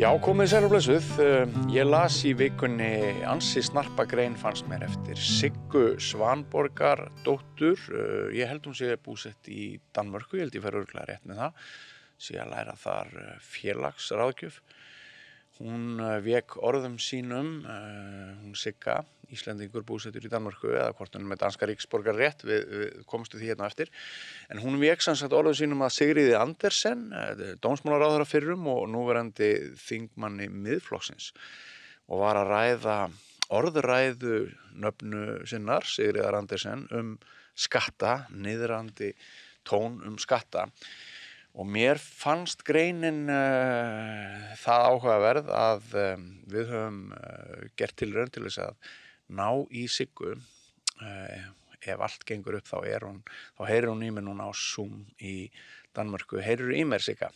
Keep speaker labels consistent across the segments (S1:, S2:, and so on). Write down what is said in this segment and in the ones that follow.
S1: Já, komið sæl og blessuð. Ég las í vikunni ansi snarpa grein fannst mér eftir Siggu Svanborgar dóttur. Ég held hún sé búsett í Danmörku, ég held ég fer örugglega rétt með það. Sé að læra þar félagsráðgjöf. Hún vék orðum sínum, hún Sigga, Íslendingur búsettur í Danmörku eða hvort hún með danska ríkisborgar rétt, við komstu því hérna eftir. En hún vék sem sagt orðum sínum að Sigríði Andersen, dómsmálaráðherra fyrrum og núverandi þingmanni Miðflokksins og var að ræða orðræðu nöfnu sinnar, Sigríðar Andersen, skatta, niðrandi tón skatta. Og mér fannst greinin það áhugaverð að við höfum gert tilraun til þess að ná í Siggu. Ef allt gengur upp þá heyrir hún í mér núna á Zoom í Danmörku. Heyrir í mér, Sigga?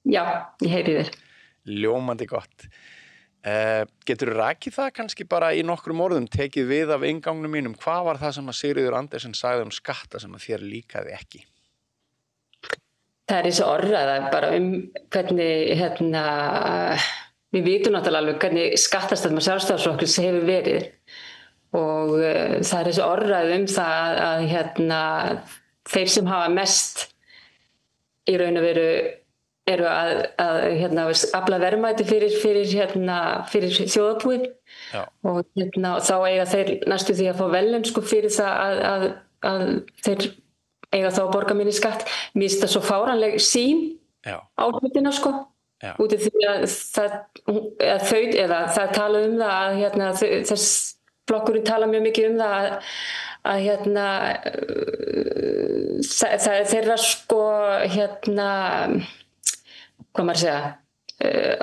S2: Já, ég heyri þér.
S1: Ljómandi gott. Geturðu rakið það kannski bara í nokkrum orðum, tekið við af inngangnum mínum? Hvað var það sem að Sigríður Andersen sagði skatta sem að þér líkaði ekki?
S2: Það þessi orðræða bara hvernig, við vitum náttúrulega alveg hvernig skattastefna Sjálfstæðisflokksins hefur verið og það þessi orðræða það að þeir sem hafa mest í raun og veru eru að afla verðmæti fyrir þjóðarbúið og þá eiga þeir næstu því að fá verðlaun fyrir það að þeir eiga þá að borga minni skatt. Mér finnst það svo fáránleg sýn á hlutina út af því að það tala það að þess flokkurinn tala mjög mikið það að það er þeirra hvað maður segja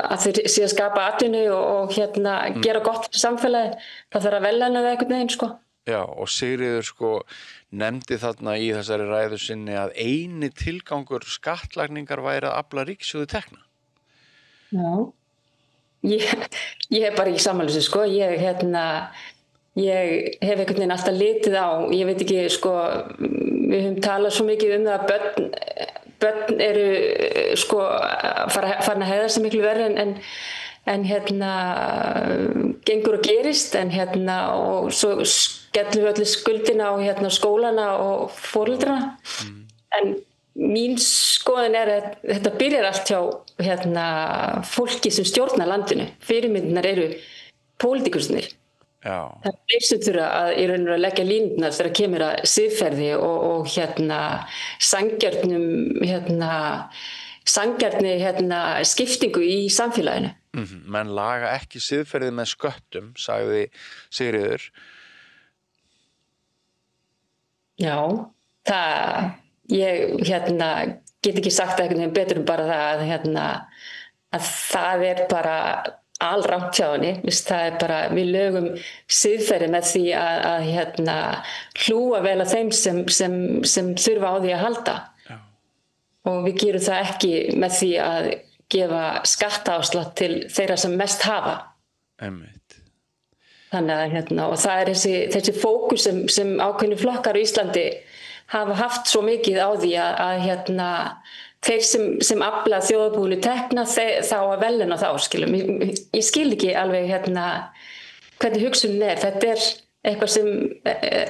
S2: að þeir sé að skapa atvinnu og gera gott fyrir samfélagi. Það þarf að verðlauna það einhvern veginn
S1: Já, og Sigríður nefndi þarna í þessari ræðu sinni að eini tilgangur skattlagningar væri að afla ríkissjóði tekna.
S2: Já, ég hef bara ekki samanlýsi, ég hef einhvern veginn alltaf litið á, ég veit ekki, við höfum talað svo mikið það að börn eru farin að hegða sig miklu verri en gengur og gerist og svo skellum við öllu skuldina á skólana og foreldrana en mín skoðun að þetta byrjar allt hjá fólki sem stjórnar landinu. Fyrirmyndirnar eru pólitíkusnir. Það er þeir sem þurfa að í raun og veru leggja línurnar þegar kemur að siðferði og sanngjarni skiptingu í samfélaginu.
S1: Menn laga ekki siðferði með sköttum, sagði Sigríður.
S2: Já, ég get ekki sagt einhvern veginn betur bara það að það er bara alrangt hjá henni. Það er bara, við lögum siðferði með því að hlúa vel að þeim sem þurfa á því að halda. Og við gerum það ekki með því að gefa skattaafslátt til þeirra sem mest hafa.
S1: Einmitt.
S2: Þannig að og það er þessi fókus sem ákveðnir flokkar á Íslandi hafa haft svo mikið á því að þeir sem afla þjóðarbúinu tekna þá að verðlauna þá skilum. Ég skil ekki alveg hvernig hugsunin er. Þetta er eitthvað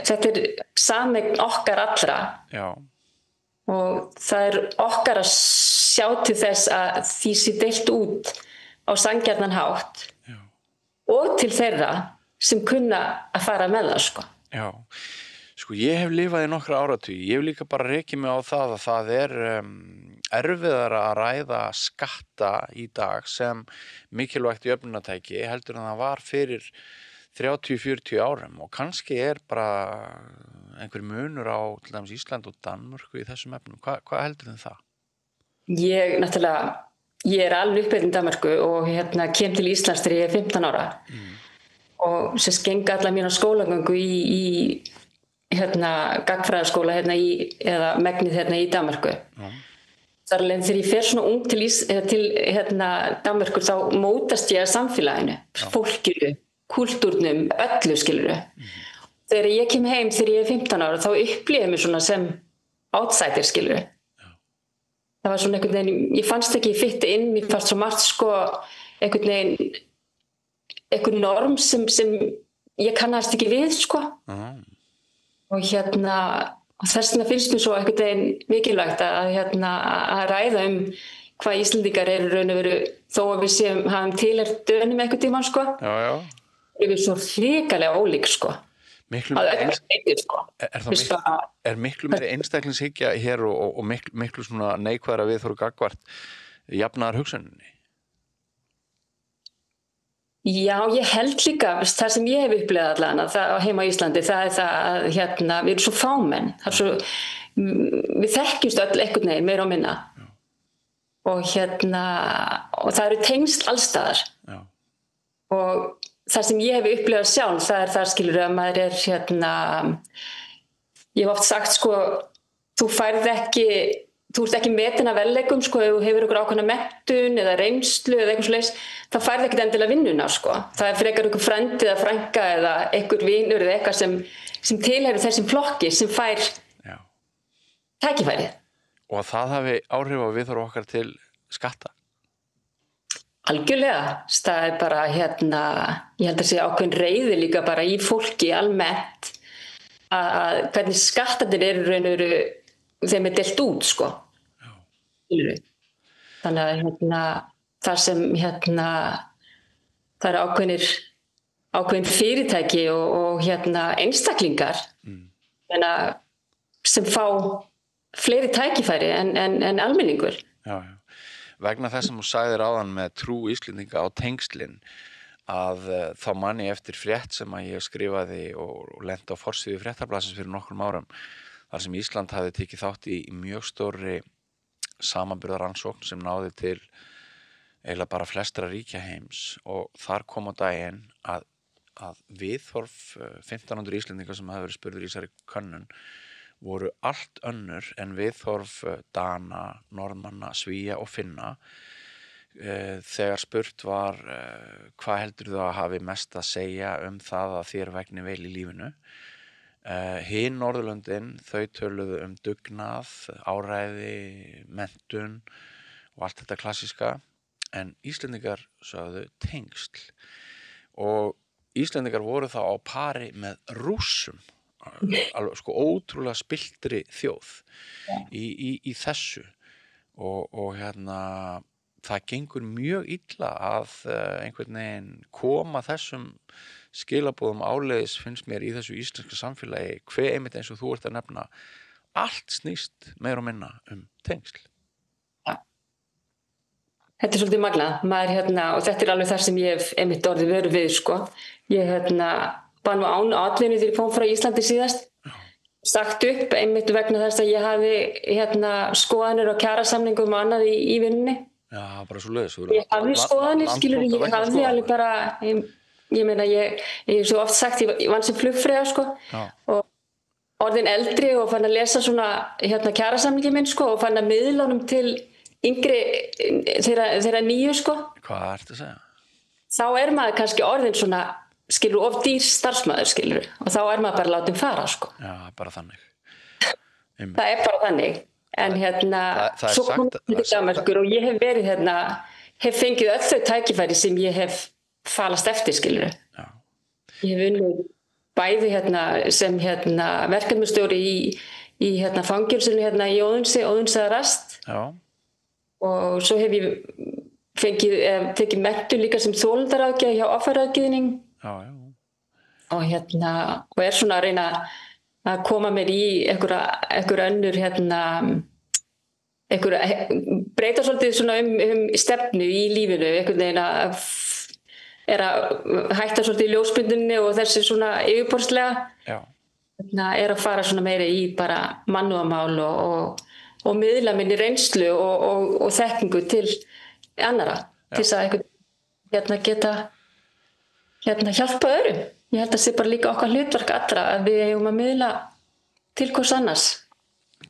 S2: þetta er sameign okkar allra.
S1: Já.
S2: Og það er okkar að sjá til þess að því sé deilt út á sanngjarnan hátt og til þeirra sem kunna að fara með það
S1: Já, ég hef lifað í nokkra áratugi. Ég hef líka bara rekið mig á það að það er erfiðara að ræða skatta í dag sem mikilvægt jöfnunartæki heldur en það var fyrir 30-40 árum og kannski er bara einhver munur á til dæmis Ísland og Danmörku í þessum efnum. Hvað heldur þið það?
S2: Ég er alveg uppveitin í Danmörku og kem til Íslands þegar ég er 15 ára og sem geng alla mína skólagöngu í gagnfræðaskóla eða megnið í Danmörku. Þar alveg þegar ég fer svona ung til Danmörku þá mótast ég að samfélaginu, fólkinu, kúltúrnum, öllu skilurðu. Þegar ég kem heim þegar ég er 15 ára þá upplifði ég mig svona sem outsider skilurðu. Það var svona einhvern veginn, ég fannst ekki fitta inn, mér fannst svo margt einhver norm sem ég kannast ekki við, sko. Og og þess vegna finnst mér svo einhvern veginn mikilvægt að ræða hvað Íslendingar eru raun og veru, þó að við hafum tilheyrt Dönum einhvern tímann, sko. Við svo hrikalega ólík, sko.
S1: Miklu meiri einstaklingshyggja hér og miklu svona neikvæðara viðhorf gagnvart jafnaðar hugsuninni?
S2: Já, ég held líka, það sem ég hef upplifað allan heima á Íslandi, það er það að við erum svo fámenn, við þekkjumst öll einhvern veginn, meira og minna. Og og það eru tengsl allstaðar. Og það sem ég hef upplifað sjálf, það er það, skilur, að maður er ég hef oft sagt, sko, þú ert ekki metin af velleikum, sko, ef þú hefur ykkur ákveðna menntun eða reynslu eða eitthvað svoleiðis, þá færð ekkert endilega vinnuna, sko. Það er frekar ykkur frendi eða frænka eða einhver vinur eða eitthvað sem tilheyrir þessum flokki sem fær tækifærið. Og
S1: að það hafi áhrif á viðhorf okkar til skatta?
S2: Algjörlega. Það er bara, ég held að segja ákveðin reiði líka bara í fólki almennt að hvernig skattarnir eru raun og veru þeim er deilt út, sko. Þannig að þar sem það eru ákveðin fyrirtæki og einstaklingar sem fá fleiri tækifæri en almenningur.
S1: Já. Vegna þess sem þú sagðir áðan með trú Íslendinga á tengslin, að þá man ég eftir frétt sem að ég skrifaði og lenti á forsíðu Fréttablaðsins fyrir nokkrum árum, þar sem Ísland hafði tekið þátt í mjög stórri samanburðarrannsókn sem náði til eiginlega bara flestra ríkja heims, og þar kom á daginn að viðhorf 1500 Íslendinga sem hafði verið spurður í þessari könnun voru allt önnur en viðhorf Dana, Norðmanna, Svía og Finna þegar spurt var hvað heldur þú að hafi mest að segja það að þér vegni vel í lífinu. Hin Norðurlöndin, þau töluðu dugnað, áræði, menntun og allt þetta klassíska, en Íslendingar sögðu tengsl, og Íslendingar voru þá á pari með Rússum, alveg sko ótrúlega spiltri þjóð í þessu, og það gengur mjög illa að einhvern veginn koma þessum skilaboðum áleiðis, finnst mér, í þessu íslenska samfélagi, hve einmitt eins og þú ert að nefna, allt snýst meira og minna tengsl.
S2: Þetta er svolítið magnað, maður og þetta er alveg þar sem ég hef einmitt orðið vör við, sko. Ég bara nú án atvinnu þegar ég kom frá Íslandi síðast, sagt upp einmitt vegna þess að ég hafi skoðanir og kjarasamningum og annað í vinnunni.
S1: Já, bara svo leiðis.
S2: Ég hafði skoðanir, skilur, ég hafði alveg bara, ég meina, ég hef svo oft sagt, ég vann sem flugfreyja, sko, og orðin eldri og fann að lesa svona kjarasamningi minn, sko, og fann að miðla honum til yngri þeirra nýju, sko.
S1: Hvað ertu að segja?
S2: Þá er maður kannski orðin svona, skilur, of dýr starfsmaður, skilur, og þá er maður bara látið fara, sko.
S1: Já, bara þannig.
S2: Það er bara þannig. En svo kom til Danmerkur og ég hef verið hef fengið öll þau tækifæri sem ég hef falast eftir, skilur.
S1: Já.
S2: Ég hef unnið bæði sem verkefnastjóri í fangelsinu í Óðinsstaðarast.
S1: Já.
S2: Og svo hef ég tekið menntun líka sem þolendaraðgerð hjá offerráðgjöfning.
S1: Já.
S2: Og og er svona að reyna að koma mér í einhver önnur breyta svolítið svona stefnu í lífinu, einhvern veginn að hætta svolítið í ljósmyndunni og þessi svona yfirborðslega.
S1: Já.
S2: Er að fara svona meira í bara mannúðarmál og miðla minni reynslu og þekkingu til annarra, til þess að einhvern geta hjálpa öðrum. Ég held að það sé bara líka okkar hlutverk allra að við eigum að miðla til hvers annars.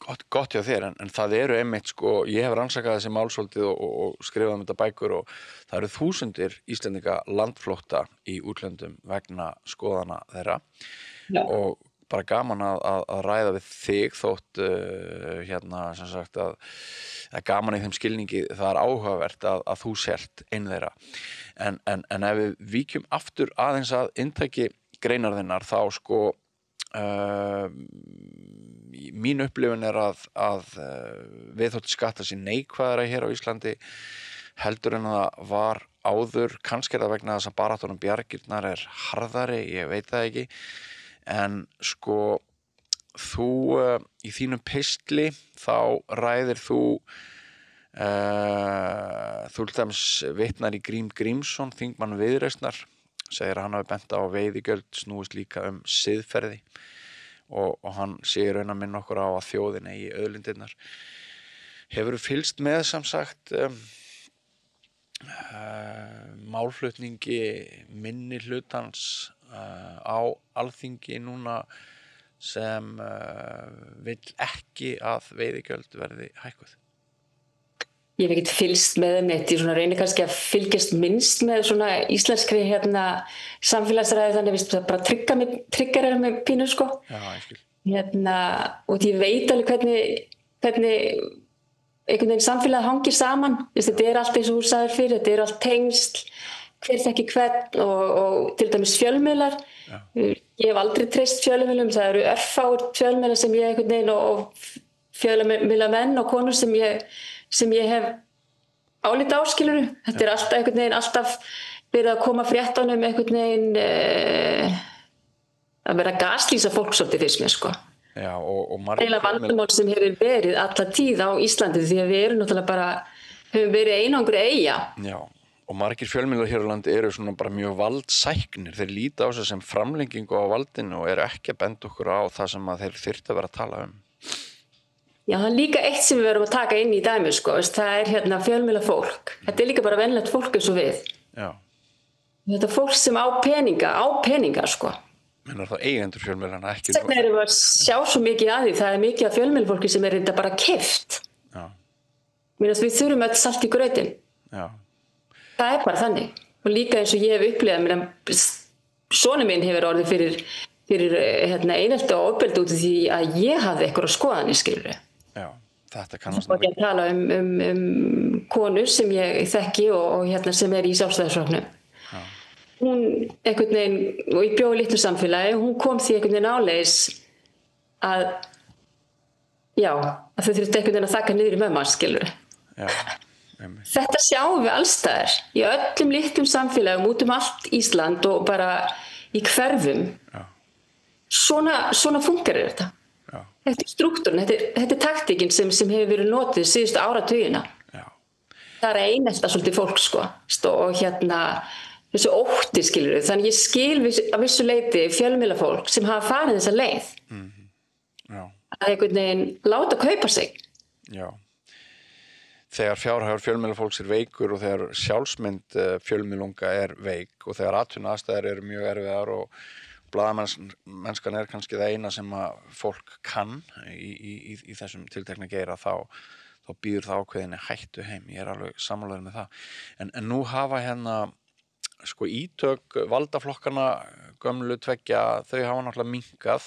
S1: Gott hjá þér, en það eru einmitt, sko, ég hef rannsakað þessi mál svolítið og skrifað þetta bækur, og það eru þúsundir Íslendinga landflótta í útlöndum vegna skoðana þeirra.
S2: Já.
S1: Og bara gaman að ræða við þig þótt sem sagt að gaman í þeim skilningi það áhugavert að þú sért einn þeirra en ef við víkjum aftur aðeins að inntaki greinar þinnar þá sko mín upplifun að viðhorf skatta sé neikvæðara hér á Íslandi heldur en það var áður, kannski það vegna þess að baráttan bjargirnar harðari, ég veit það ekki en sko þú í þínum pistli þá ræðir þú til dæmis vitnar í Grím Grímsson þingmann Viðreisnar segir að hann hafi bent á veiðigjöld snúist líka siðferði og hann segir raun að minna okkur á að þjóðin eigi auðlindirnar hefurðu fylgst með sem sagt málflutningi minni hlutans á Alþingi núna sem vill ekki að veiðigjöld verði hækkuð?
S2: Ég hef ekkert fylgst með þeim neitt, ég reynir kannski að fylgjast minnst með svona íslenskri samfélagsræði þannig að það bara triggerar mig pínu sko.
S1: Já, ég skil.
S2: Og ég veit alveg hvernig einhvern veginn samfélagið hangir saman, þetta allt eins og þú sagðir fyrir, þetta allt tengsl, hver þekki hvern og til dæmis fjölmiðlar. Já. Ég hef aldrei treyst fjölmiðlum, það eru örfáir fjölmiðlar sem ég einhvern veginn og fjölmiðlamenn og konur sem ég hef álít áskiluru. Þetta alltaf einhvern veginn, alltaf verið að koma fréttunum einhvern veginn að vera að gaslýsa fólk svolítið fyrst mér sko.
S1: Já, og margir
S2: vandamál sem hefur verið alla tíð á Íslandi því að við erum náttúrulega bara höfum verið einangri eyja.
S1: Já, og margir fjölmiðlar hér á landi eru svona bara mjög valdsæknir, þeir líta á sig sem framlengingu á valdinu og eru ekki að benda okkur á það sem að þeir þyrftu að vera að tala um.
S2: Já, það líka eitt sem við verum að taka inn í dæmi sko, það fjölmiðla fólk. Þetta líka bara venjulegt fólk eins og við.
S1: Já.
S2: Þetta fólk sem á peninga sko.
S1: Mennar þá eigendur fjölmiðlana ekki?
S2: Þess vegna erum við að sjá svo mikið að því, það mikið af fjölmiðlafólki sem reynda bara keypt. Já. Við þurfum öll salt í grautinn. Já. Það bara þannig. Og líka eins og ég hef upplifað, sonur minn hefur orðið fyrir einelti og ofbeldi út af því að ég hafði einhverja skoðanir skilurðu.
S1: Já, þetta kannast
S2: náttúrulega. Ég tala um konur sem ég þekki og sem í Sjálfstæðisflokknum. Hún einhvern veginn, og ég bjó í litlu samfélagi, hún kom því einhvern veginn áleiðis að þau þurftu einhvern veginn að þakka niður í mömmu skilur.
S1: Já.
S2: Þetta sjáum við allstaðar í öllum litlum samfélagum út allt Ísland og bara í hverfum. Já. Svona funkar þetta. Já. Þetta struktúrin, þetta taktíkin sem hefur verið notið síðustu áratugina. Já. Það einelta svolítið fólk sko og þessu ótti skilur við, þannig ég skil að vissu leyti fjölmiðlafólk sem hafa farið þessa leið Já. Að einhvern veginn láta kaupa sig. Já.
S1: Þegar fjárhagur fjölmiðlafólks veikur og þegar sjálfsmynd fjölmiðlunga veik og þegar atvinnuaðstæður eru mjög erfiðar og blaðamennskan kannski það eina sem að fólk kann í þessum tiltekna geira þá býður það ákveðinni hættu heim, ég alveg sammálaður með það. En nú hafa sko ítök valdaflokkana gömlu tveggja, þau hafa náttúrulega minnkað.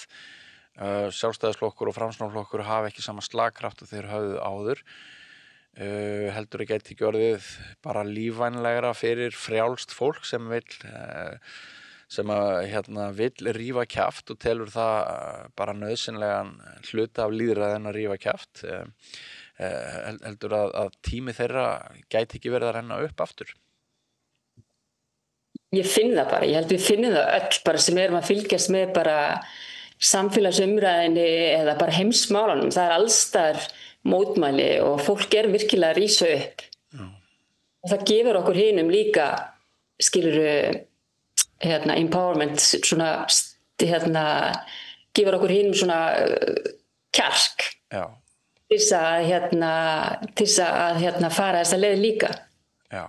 S1: Sjálfstæðisflokkur og Framsóknarflokkur hafa ekki sama slagkraft og þeir höfðu áður. Heldur að geti ekki orðið bara lífvænlegra fyrir frjálst fólk sem vill rífa kjaft og telur það bara nauðsynlegan hluta af lýðræðinu að rífa kjaft. Heldur að tími þeirra gæti ekki verið að renna upp aftur?
S2: Ég finn það bara, ég held við finnum það öll bara sem erum að fylgjast með bara samfélagsumræðinni eða bara heimsmálunum, það allstaðar mótmæli og fólk virkilega að rísa upp. Já. Og það gefur okkur hinum líka empowerment svona gefur okkur hinum svona kjark. Já. Til að fara þessa leið líka. Já.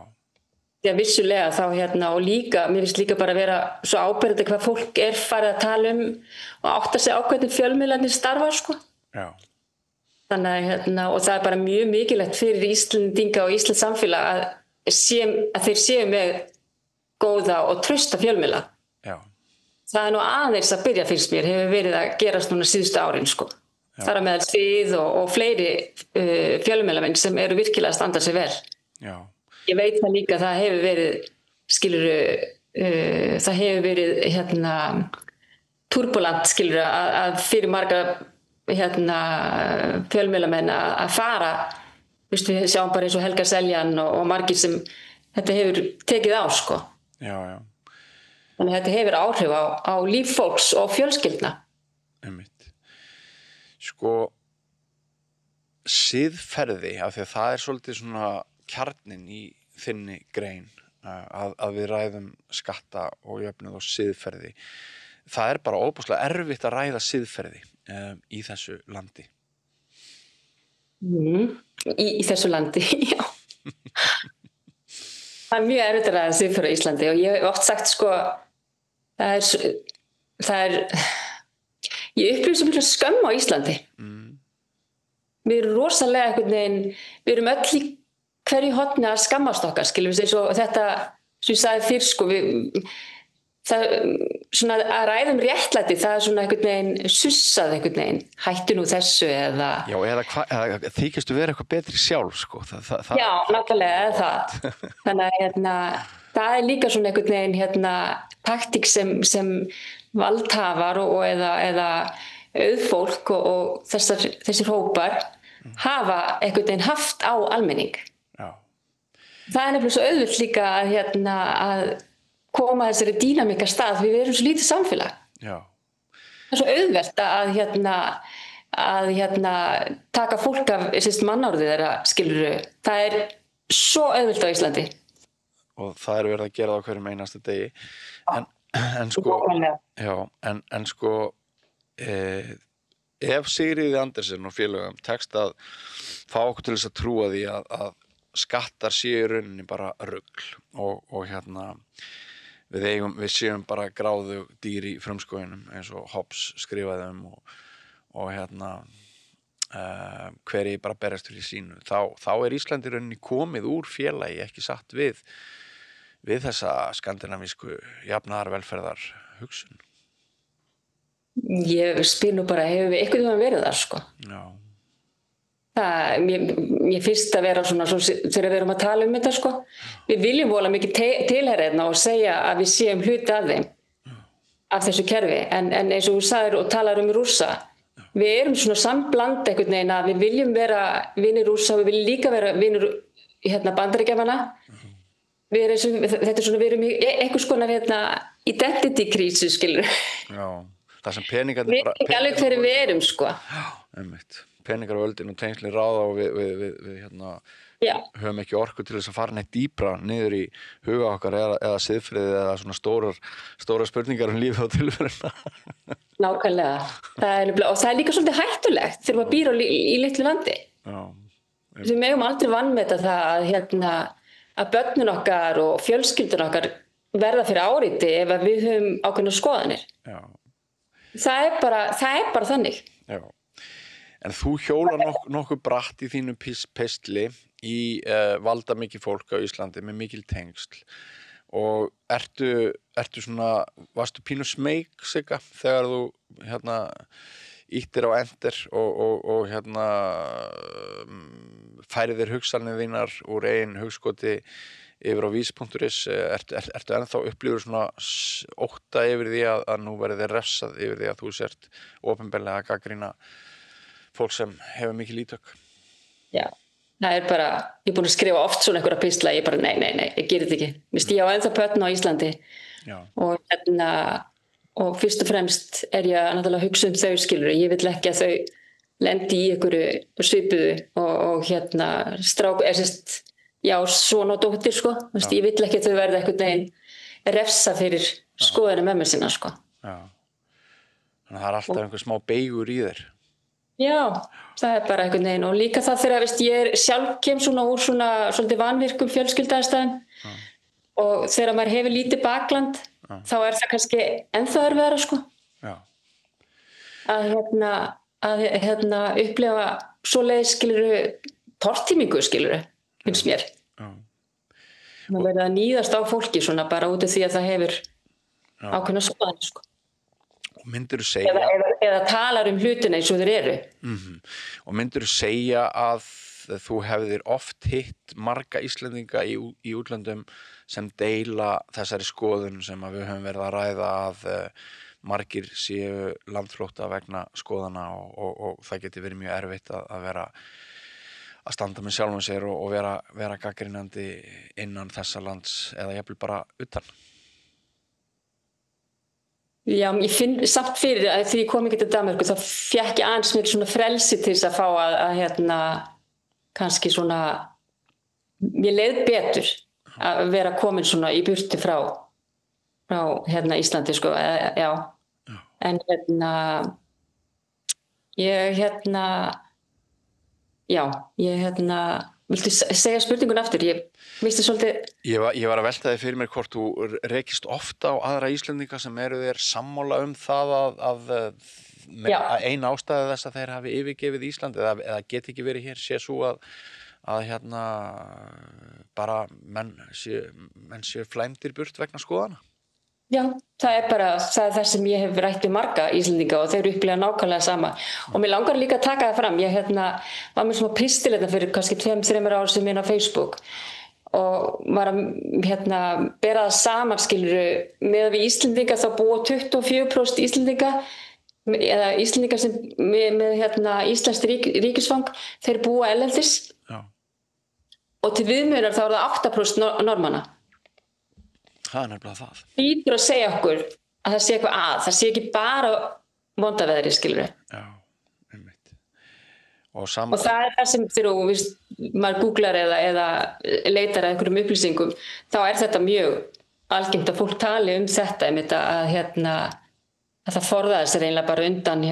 S2: Já, vissulega þá og líka, mér finnst líka bara að vera svo áberandi hvað fólk farið að tala og átta sig á hvernig fjölmiðlarnir starfa sko. Já. Þannig og það bara mjög mikilvægt fyrir Íslendinga og Íslands samfélag að þeir séu með góða og trausta fjölmiðla. Já. það nú aðeins að byrja finnst mér, hefur verið að gerast núna síðustu árin, sko. Þar að meðal Sið og fleiri fjölmiðlamenn sem eru virkilega að standa sig vel.
S1: Já.
S2: Ég veit það líka, það hefur verið, það hefur verið, turbulent, að fyrir marga, fjölmiðlamenn að fara, við sjáum bara eins og Helga Seljan og margir sem þetta hefur tekið á, sko.
S1: Já.
S2: Þannig að þetta hefur áhrif á líf fólks og fjölskyldna.
S1: Einmitt. Sko, siðferði, af því að það svolítið svona kjarninn í þinni grein, að við ræðum skatta og jöfnuð og siðferði. Það bara óbúslega erfitt að ræða siðferði í þessu landi.
S2: Í þessu landi, já. Það mjög erfitt að ræða siðferði á Íslandi og ég hef oft sagt, sko, ég upplifir svo mikla skömm á Íslandi. Við erum rosalega einhvern veginn, við erum öll í hverju horni að skammast okkar, skiljum við, og þetta, sem ég sagði fyrr, sko, það, svona að ræðum réttlæti, það svona einhvern veginn sussað einhvern veginn, hættu nú þessu eða... Já,
S1: eða þykistu vera eitthvað betri sjálf, sko.
S2: Já, nákvæmlega, eða það. Þannig að það líka svona einhvern veginn taktík sem valdhafar og eða auðfólk og þessir hópar hafa einhvern veginn haft á almenning.
S1: Já.
S2: Það nefnilega svo auðvöld líka að koma þessari dýnamíka stað, við erum svo lítið samfélag.
S1: Já.
S2: Það svo auðvelt að taka fólk af mannárið þeirra, skilurðu. Það svo auðvelt á Íslandi.
S1: Og það verið að gera það á hverjum einasta degi. En sko, já, en sko, ef Sigríði Andersen og félögum tekst að fá okkur til þess að trúa því að skattar séu í rauninni bara rugl og við séum bara gráðu dýr í frumskóginum eins og Hobbes skrifaði og hverjir bara berjast fyrir sínu, þá Ísland í rauninni komið úr félagi, ekki satt við þessa skandinavísku jafnaðarvelferðar hugsun.
S2: Ég spyr nú bara, hefur við eitthvað verið þar, sko?
S1: Já.
S2: Mér finnst að vera svona þegar við erum að tala þetta, sko. Við viljum vola mikið tilherðna og segja að við séum hluti af þeim, af þessu kerfi, en eins og þú sagðir og talar Rússa, við erum svona sambland einhvern veginn að við viljum vera vinir Rússa, við viljum líka vera vinir Bandaríkjamanna. Þetta svona, við erum í einhvers konar identity krísu, skilur.
S1: Já, það sem peningarnir
S2: við ekki alveg hverju við erum, sko.
S1: Já, einmitt. Peningar og öldin og tengsli ráða og við höfum ekki orku til þess að fara neitt dýpra niður í huga okkar eða siðfræði eða svona stóra spurningar lífið og tilveruna.
S2: Nákvæmlega. Og það líka svolítið hættulegt þegar maður býr í litlu landi.
S1: Já.
S2: Við megum aldrei vanmeta það að börnin okkar og fjölskyldun okkar verða fyrir áreiti ef við höfum ákveðnar skoðanir.
S1: Já.
S2: Það er bara þannig.
S1: Já. En þú hjólar nokkuð bratt í þínu pistli í valda mikið fólk á Íslandi með mikil tengsl og ertu svona, varstu pínu smeyk Sigga þegar þú ýttir á enter og færið þér hugsanir þínar úr eigin hugskoti yfir á vis.is, ertu ennþá upplifur svona ótta yfir því að nú verði þér refsað yfir því að þú sért opinberlega að gagnrýna fólk sem hefur mikið ítök?
S2: Já, það bara, ég búin að skrifa oft svona einhverja pistla, ég bara nei, ég gerir þetta ekki. Ég á ennþá börn á Íslandi.
S1: Já.
S2: Og fyrst og fremst ég náttúrulega að hugsa þau, skilur, ég vil ekki að þau lendi í einhverju svipuðu og strák, son og dóttir, sko. Ég vil ekki að þau verði einhvern veginn refsa fyrir skoðunum mömmu sinna, sko.
S1: Já. Þannig að það alltaf einhver smá beigur í þér.
S2: Já, það bara einhvern veginn og líka það þegar ég sjálf kem svona úr svona svolítið vanvirkum fjölskylduaðstæðum og þegar maður hefur lítið bakland þá það kannski ennþá erfiðara, sko.
S1: Já.
S2: Að upplifa svoleiðis, skilurðu, tortímingu, skilurðu, finnst mér.
S1: Já.
S2: Það verður að níðast á fólki svona bara út af því að það hefur ákveðna skoðanir, sko.
S1: myndirðu segja
S2: eða talar hlutina eins og þeir eru.
S1: Og myndirðu segja að þú hefðir oft hitt marga Íslendinga í útlöndum sem deila þessari skoðun sem að við höfum verið að ræða að margir séu landflótta vegna skoðana og það geti verið mjög erfitt að vera að standa með sjálfum sér og vera gagnrýnandi innan þessa lands eða jafnvel bara utan?
S2: Já, ég finn samt fyrir að því ég kom ekki til Danmörku þá fékk ég aðeins mér svona frelsi til þess að fá að kannski svona mér leið betur að vera komin svona í burtu frá Íslandi sko, já. En viltu segja spurningun aftur? Ég misti svolítið.
S1: Ég var að velta þig fyrir mér hvort þú rekist ofta á aðra Íslendinga sem eru þér sammála það að ein ástæða þess að þeir hafi yfirgefið Ísland eða geti ekki verið hér sé svo að bara menn séu flæmdir burt vegna skoðana?
S2: Já, það er sem ég hef rætt við marga Íslendinga og þeir upplifa nákvæmlega sama og mér langar líka að taka það fram ég var með svona pistil fyrir kannski 2-3 ára sem á Facebook og var að bera það saman skiluru með við Íslendinga þá búa 24% Íslendinga eða Íslendingar sem með íslenskt ríkisfang þeir búa erlendis og til viðmiðunar þá er það 8% normanna.
S1: Það er nefnilega það.
S2: Hlýtur að segja okkur að það sé eitthvað það sé ekki bara vondaveðri, skilur við.
S1: Já, einmitt. Og
S2: það er það sem þegar maður googlar eða leitar að einhverjum upplýsingum, þá er þetta mjög algengt að fólk tali þetta einmitt að það forðaði sér eiginlega bara undan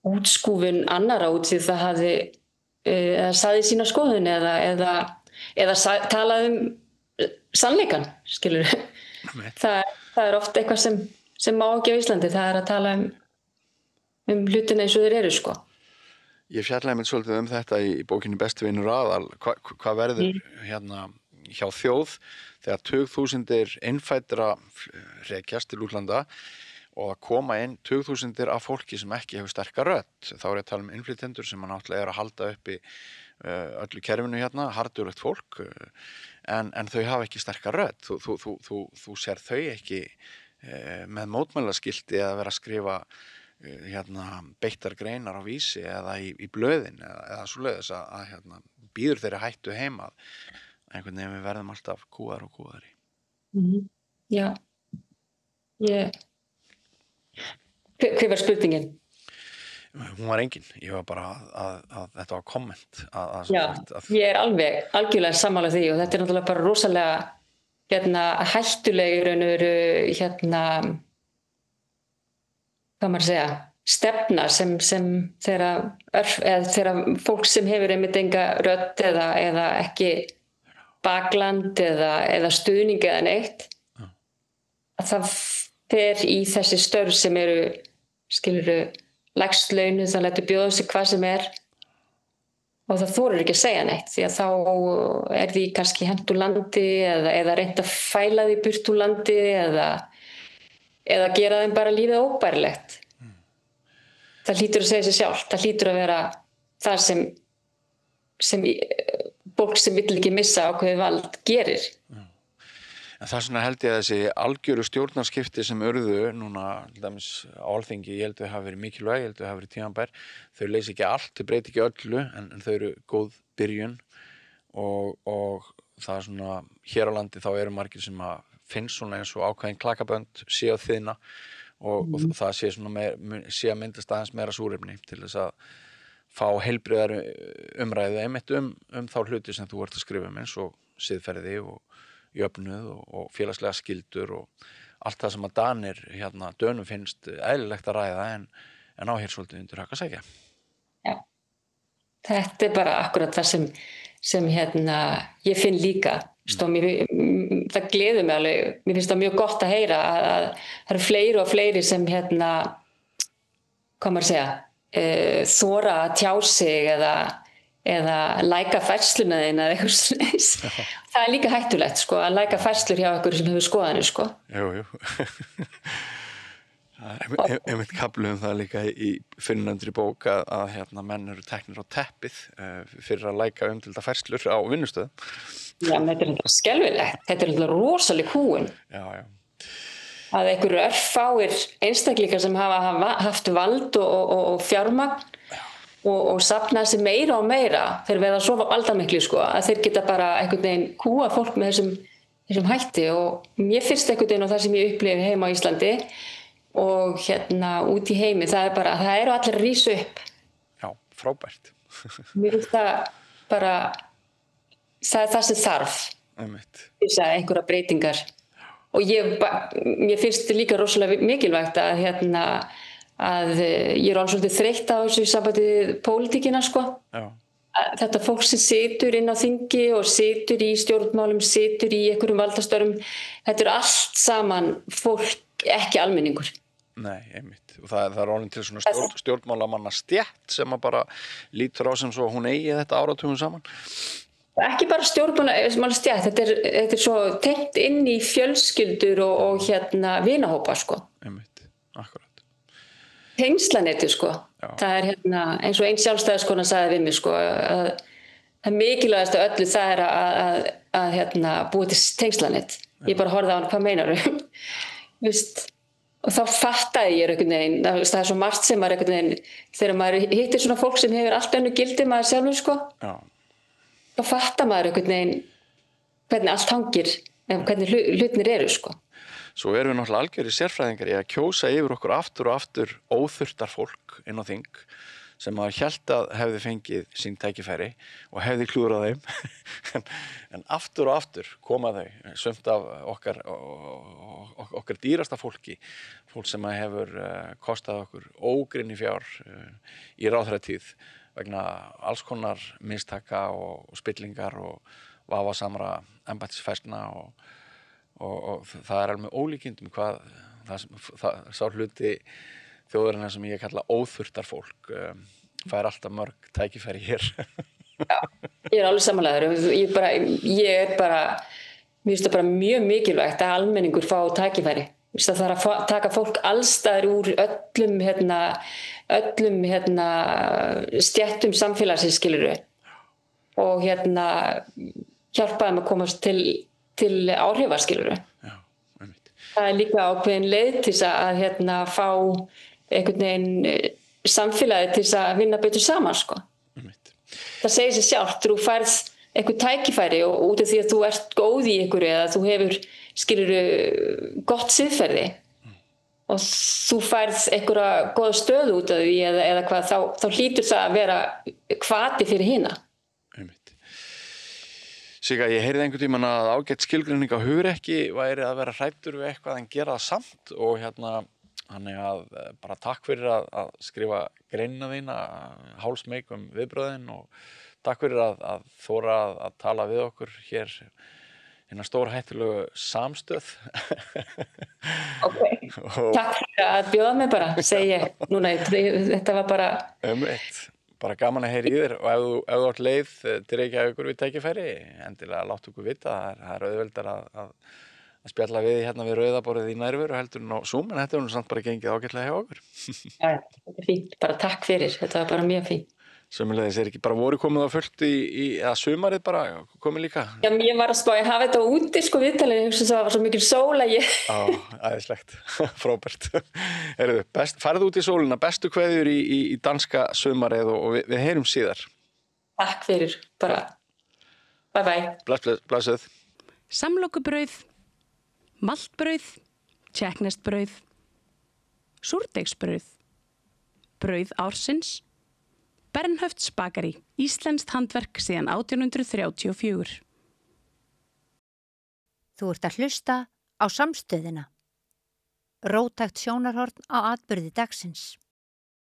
S2: útskúfun annara út því það hafði sagði sína skoðun eða talaði sannleikan, skilur það er oft eitthvað sem má ekki á Íslandi, það er að tala hlutina eins og þeir eru sko.
S1: Ég fjallaði mér svolítið þetta í bókinni Besti vinur aðal, hvað verður hjá þjóð þegar 20.000 innfæddra rekjast til útlanda og að koma inn 20.000 af fólki sem ekki hefur sterka rödd, þá er ég að tala innflytjendur sem náttúrulega að halda uppi öllu kerfinu hardurlegt fólk en þau hafa ekki sterka rödd þú sér þau ekki með mótmælaskilti eða vera að skrifa beittar greinar á Vísi eða í blöðin eða svoleiðis að býður þeirri hættu heima einhvern veginn við verðum alltaf kúðar og kúðari.
S2: Já Hver var spurningin?
S1: Hún var engin, ég var bara að þetta var komment
S2: ég er algjörlega sammála því og þetta er náttúrulega bara rosalega hættuleg í raun og veru hvað maður segja stefna sem þegar fólk sem hefur einmitt enga rödd eða ekki bakland eða stuðning eða neitt að það fer í þessi störf sem eru skilurðu lægst launu, það lætur bjóða sig hvað sem er og það þorir ekki að segja neitt því að þá er því kannski hent úr landi eða reynt að fæla því burt úr landi eða gera þeim bara lífið óbærilegt. Það hlýtur að segja sig sjálf, það hlýtur að vera það sem fólk sem vill ekki missa ákveðið vald gerir.
S1: En það svona held ég að þessi algjöru stjórnarskipti sem urðu núna dæmis á Alþingi, ég held að þau hafa verið mikilvæg, ég held að þau hafa verið tímabær, þau leysa ekki allt, þau breyti ekki öllu en þau eru góð byrjun og það er svona hér á landi þá eru margir sem að finnst svona eins og ákveðin klakabönd sé á þiðna og það sé svona sé að myndast aðeins meira súrefni til þess að fá heilbrigðar umræðu einmitt þá hluti sem þú ert að skrifa eins og siðferði og jöfnuð og félagslega skyldur og allt það sem að Danir Dönum finnst eðlilegt að ræða en á hér svolítið undir högg að segja.
S2: Já, þetta er bara akkurat það sem ég finn líka. Það gleður mig alveg, mér finnst það mjög gott að heyra að það eru fleiri og fleiri sem hvað maður segja, þora að tjá sig eða læka færsluna þína eða eitthvað slags. Það er líka hættulegt að læka færslur hjá einhverju sem hefur skoðanir
S1: Jú. Það einmitt kafli það líka í fyrrnefndri bók að hérna, menn eru teknir á teppið fyrir að læka umtilda færslur á vinnustöðum.
S2: Já, þetta skelfilegt. Þetta rosaleg kúgun.
S1: Já.
S2: Að einhverju örfáir einstaklingar sem hafa haft vald og fjármagn og safnað sér meira og meira þeir verða svo valdamiklir sko, að þeir geta bara einhvern veginn kúa fólk með þessum hætti og mér finnst einhvern veginn á það sem ég upplifi heima á Íslandi og hérna út í heimi, það eru allir að rísa upp.
S1: Já, frábært.
S2: Mér finnst það bara, það sem þarf. Þess að einhverja breytingar. Og mér finnst líka rosalega mikilvægt að ég orðin svolítið þreytt á þessu sambandi pólitíkina sko.
S1: Já.
S2: Þetta fólk sem situr inn á þingi og situr í stjórnmálum, situr í einhverjum valdastörfum, þetta allt saman fólk, ekki almenningur.
S1: Nei, einmitt. Og það er orðin til svona stjórnmálamanna stétt sem að bara lítur á sem svo hún eigi þetta áratugum saman.
S2: Ekki bara stjórnmála stétt, þetta svo tengt inn í fjölskyldur og vinahópa sko.
S1: Einmitt, akkurat.
S2: Tengslaneti sko. Já. Það er eins og einn sjálfstæðiskona sagði við mig sko að það mikilvægast af öllu það er að búa til tengslanet. Ég bara horfði á hann, hvað meinarðu? Vist? Og þá fattaði ég einhvern veginn, það er svo margt sem maður einhvern veginn, þegar maður hittir svona fólk sem hefur allt önnur gildi maður sjálfur sko, þá fattar maður einhvern veginn hvernig allt hangir, hvernig hlutnir eru sko.
S1: Svo erum við náttúrulega algjörir sérfræðingar í að kjósa yfir okkur aftur og aftur óþurftar fólk inn á þing sem að hélt að hefði fengið sín tækifæri og hefði klúðrað þeim en aftur og aftur koma þau sumt af okkar dýrasta fólk sem að hefur kostað okkur ógrynni fjár í ráðherratíð vegna alls konar mistaka og spillingar og vafasamra embættisfærslna og það er alveg ólíkindum hvað það sá hluti þjóðarinnar sem ég kalla óþurftar fólk fær alltaf mörg tækifæri hér.
S2: Já, ég alveg samanlegaður. Mér finnst það bara mjög mikilvægt að almenningur fá tækifæri. Það þarf að taka fólk allstaðar úr öllum stéttum samfélagsins skilurðu og hjálpa þeim að komast til áhrifa skilurðu. Það er líka ákveðin leið til að fá einhvern veginn samfélagið til að vinna betur saman sko. Það segir sér sjálft, þú færð einhver tækifæri og út af því að þú ert góð í einhverju eða þú hefur gott siðferði og þú færð einhverja góða stöðu út af því eða hvað, þá hlýtur það að vera hvati fyrir hina.
S1: Sigga, ég heyrði einhvern tímann að ágætt skilgreining á hugrekki væri að vera hræddur við eitthvað en gera það samt og þannig að bara takk fyrir að skrifa greinina þína, hálsmeik viðbröðin og takk fyrir að þóra að tala við okkur hér hérna stórhættulegu samstöð.
S2: Okay. Takk fyrir að bjóða mig bara, segi ég. Núna, þetta var bara...
S1: Bara gaman að heyra í þér og ef þú átt leið til Reykjavíkur við tækifæri, endilega láttu okkur vita. Það er auðveldar að spjalla við hérna við rauðaborðið í nærveru heldur en á Zoom, en þetta er nú samt bara gengið ágætlega hjá okkur.
S2: Ja, þetta er fínt. Bara takk fyrir. Þetta var bara mjög fínt.
S1: Sömuleiðis ekki bara voru komið á fullt eða sumarið bara komið líka?
S2: Já, ég var að spá að hafa þetta úti sko viðtalið, ég hugsa það var svo mikil sól að ég...
S1: Já, æðislegt, frábært. Farðu út í sólina, bestu kveðjur í danska sumarið og við heyrum síðar.
S2: Takk fyrir, bara bye bye.
S1: Blessuð.
S3: Samlokubrauð, maltbrauð, tékkneskt brauð, súrdeigsbrauð, brauð ársins, Bernhöfts bakari, íslenskt handverk síðan 1834.
S4: Þú ert að hlusta á Samstöðina. Róttækt sjónarhorn á atburði dagsins.